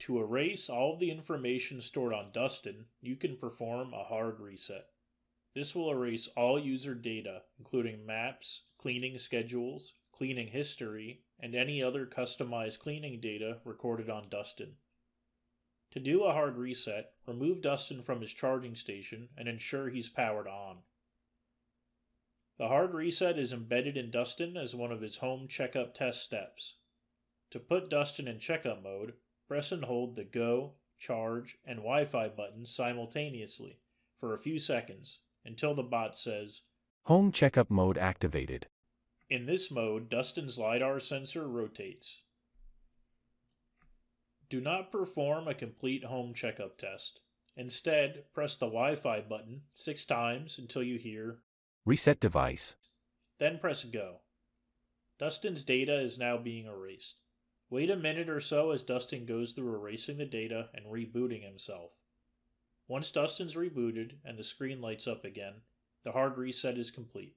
To erase all of the information stored on Dustin, you can perform a hard reset. This will erase all user data, including maps, cleaning schedules, cleaning history, and any other customized cleaning data recorded on Dustin. To do a hard reset, remove Dustin from his charging station and ensure he's powered on. The hard reset is embedded in Dustin as one of his home checkup test steps. To put Dustin in checkup mode, press and hold the Go, Charge, and Wi-Fi buttons simultaneously for a few seconds until the bot says, Home checkup mode activated. In this mode, Dustin's LiDAR sensor rotates. Do not perform a complete home checkup test. Instead, press the Wi-Fi button 6 times until you hear Reset device. Then press Go. Dustin's data is now being erased. Wait a minute or so as Dustin goes through erasing the data and rebooting himself. Once Dustin's rebooted and the screen lights up again, the hard reset is complete.